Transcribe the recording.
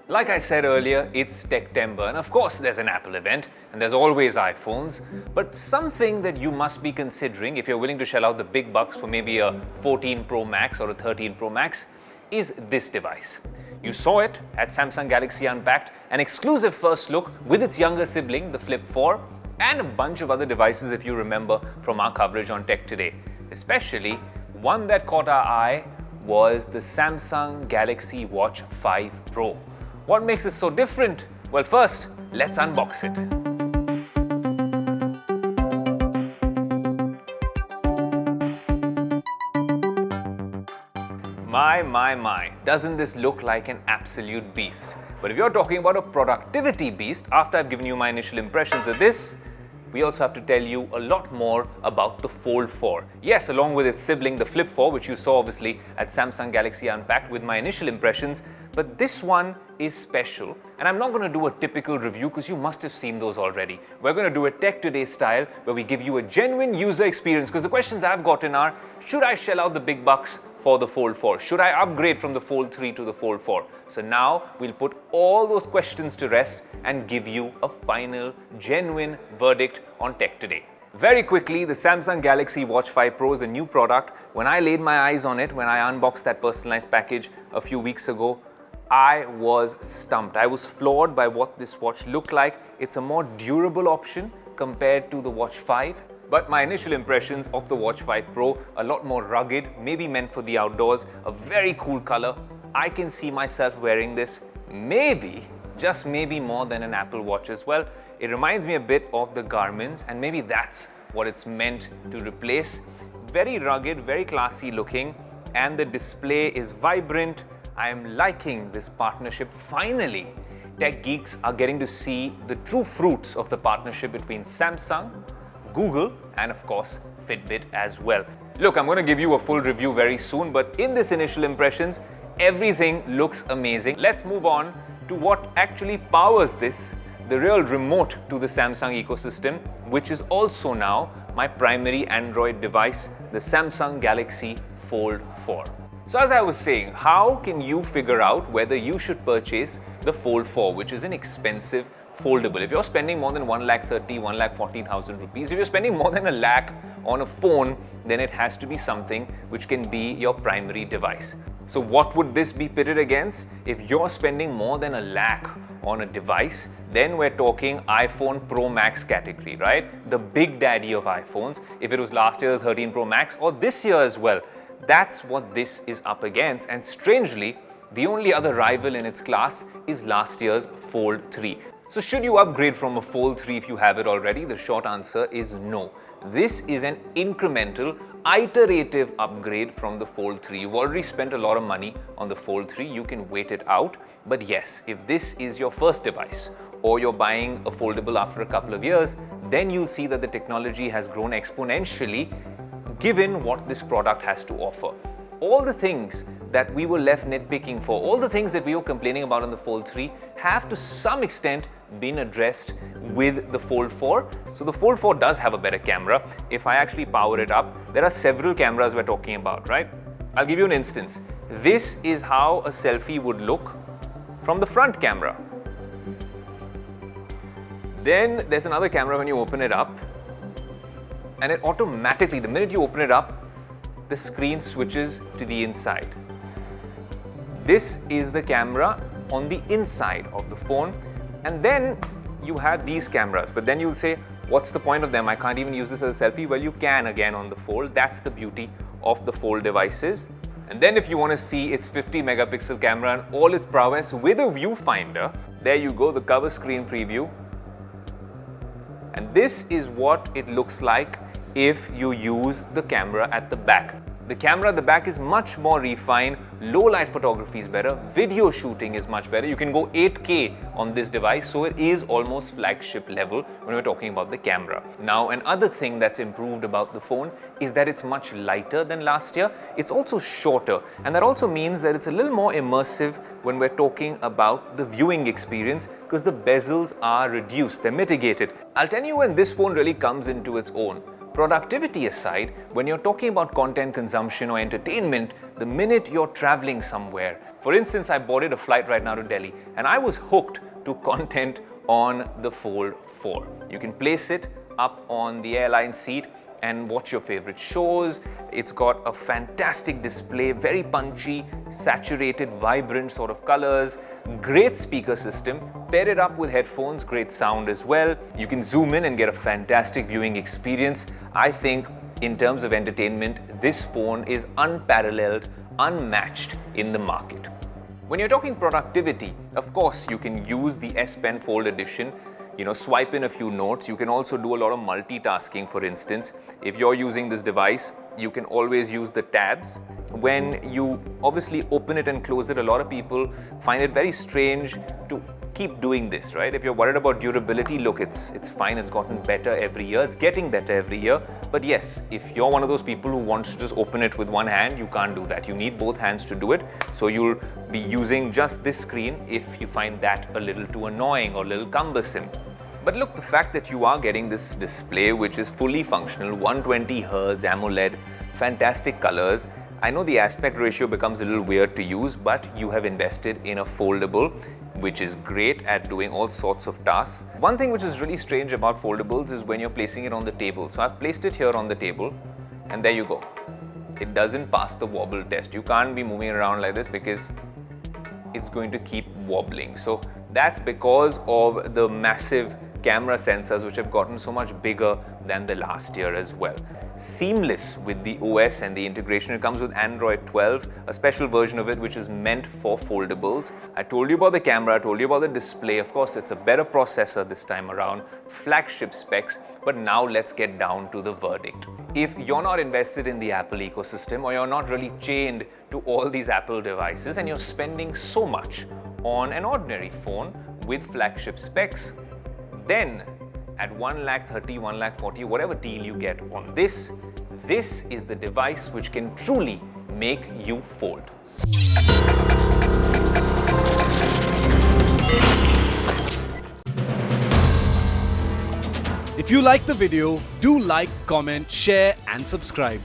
Like I said earlier, it's Techtember, and of course there's an Apple event, and there's always iPhones, but something that you must be considering if you're willing to shell out the big bucks for maybe a 14 Pro Max or a 13 Pro Max is this device. You saw it at Samsung Galaxy Unpacked, an exclusive first look with its younger sibling, the Flip 4, and a bunch of other devices if you remember from our coverage on Tech Today. Especially, one that caught our eye was the Samsung Galaxy Watch 5 Pro. What makes it so different? Well, first, let's unbox it. My, doesn't this look like an absolute beast? But if you're talking about a productivity beast, after I've given you my initial impressions of this, we also have to tell you a lot more about the Fold 4. Yes, along with its sibling, the Flip 4, which you saw obviously at Samsung Galaxy Unpacked with my initial impressions, but this one is special. And I'm not going to do a typical review because you must have seen those already. We're going to do a Tech Today style where we give you a genuine user experience, because the questions I've gotten are, should I shell out the big bucks for the Fold 4? Should I upgrade from the Fold 3 to the Fold 4? So now we'll put all those questions to rest and give you a final, genuine verdict on Tech Today. Very quickly, the Samsung Galaxy Watch 5 Pro is a new product. When I laid my eyes on it, when I unboxed that personalized package a few weeks ago, I was stumped. I was floored by what this watch looked like. It's a more durable option compared to the Watch 5. But my initial impressions of the Watch 5 Pro, a lot more rugged, maybe meant for the outdoors, a very cool color. I can see myself wearing this, maybe, just maybe more than an Apple Watch as well. It reminds me a bit of the Garmin's, and maybe that's what it's meant to replace. Very rugged, very classy looking, and the display is vibrant. I am liking this partnership. Finally, tech geeks are getting to see the true fruits of the partnership between Samsung, Google, and of course Fitbit as well. Look, I'm going to give you a full review very soon, but in this initial impressions, everything looks amazing. Let's move on to what actually powers this, the real remote to the Samsung ecosystem, which is also now my primary Android device, the Samsung Galaxy Fold 4. So as I was saying, how can you figure out whether you should purchase the Fold 4, which is an expensive foldable? If you're spending more than 1,30,000, 1,40,000 rupees, if you're spending more than a lakh on a phone, then it has to be something which can be your primary device. So what would this be pitted against? If you're spending more than a lakh on a device, then we're talking iPhone Pro Max category, right? The big daddy of iPhones. If it was last year the 13 Pro Max or this year as well, that's what this is up against. And strangely, the only other rival in its class is last year's Fold 3. So should you upgrade from a Fold 3 if you have it already? The short answer is no. This is an incremental, iterative upgrade from the Fold 3. You've already spent a lot of money on the Fold 3. You can wait it out. But yes, if this is your first device or you're buying a foldable after a couple of years, then you'll see that the technology has grown exponentially given what this product has to offer. All the things that we were left nitpicking for, all the things that we were complaining about on the Fold 3 have to some extent been addressed with the Fold 4. So the Fold 4 does have a better camera. If I actually power it up, there are several cameras we're talking about, right? I'll give you an instance. This is how a selfie would look from the front camera. Then there's another camera when you open it up, and it automatically, the minute you open it up, the screen switches to the inside. This is the camera on the inside of the phone, and then you have these cameras. But then you'll say, what's the point of them? I can't even use this as a selfie. Well, you can again on the Fold. That's the beauty of the Fold devices. And then if you want to see its 50 megapixel camera and all its prowess with a viewfinder, there you go, the cover screen preview. And this is what it looks like if you use the camera at the back. The camera at the back is much more refined, low light photography is better, video shooting is much better. You can go 8K on this device, so it is almost flagship level when we're talking about the camera. Now, another thing that's improved about the phone is that it's much lighter than last year. It's also shorter, and that also means that it's a little more immersive when we're talking about the viewing experience, because the bezels are reduced, they're mitigated. I'll tell you when this phone really comes into its own. productivity aside, when you're talking about content consumption or entertainment, the minute you're traveling somewhere, for instance, I boarded a flight right now to Delhi and I was hooked to content on the Fold 4. You can place it up on the airline seat and watch your favorite shows. It's got a fantastic display, very punchy, saturated, vibrant sort of colors, great speaker system. Pair it up with headphones, great sound as well. You can zoom in and get a fantastic viewing experience. I think in terms of entertainment, this phone is unparalleled, unmatched in the market. When you're talking productivity, of course, you can use the S Pen Fold Edition. Swipe in a few notes. You can also do a lot of multitasking, for instance. If you're using this device, you can always use the tabs. When you obviously open it and close it, a lot of people find it very strange to keep doing this, right? If you're worried about durability, look, it's fine. It's gotten better every year. It's getting better every year. But yes, if you're one of those people who wants to just open it with one hand, you can't do that. You need both hands to do it. So you'll be using just this screen if you find that a little too annoying or a little cumbersome. But look, the fact that you are getting this display, which is fully functional, 120 Hz AMOLED, fantastic colors. I know the aspect ratio becomes a little weird to use, but you have invested in a foldable, which is great at doing all sorts of tasks. One thing which is really strange about foldables is when you're placing it on the table. So I've placed it here on the table, and there you go. It doesn't pass the wobble test. You can't be moving around like this because it's going to keep wobbling. So that's because of the massive camera sensors which have gotten so much bigger than the last year as well. Seamless with the OS and the integration. It comes with Android 12, a special version of it which is meant for foldables. I told you about the camera, I told you about the display. Of course, it's a better processor this time around, flagship specs, but now let's get down to the verdict. If you're not invested in the Apple ecosystem or you're not really chained to all these Apple devices and you're spending so much on an ordinary phone with flagship specs, then at 1,30,000, 1,40,000, whatever deal you get on this is the device which can truly make you fold. If you like the video, do like, comment, share and subscribe.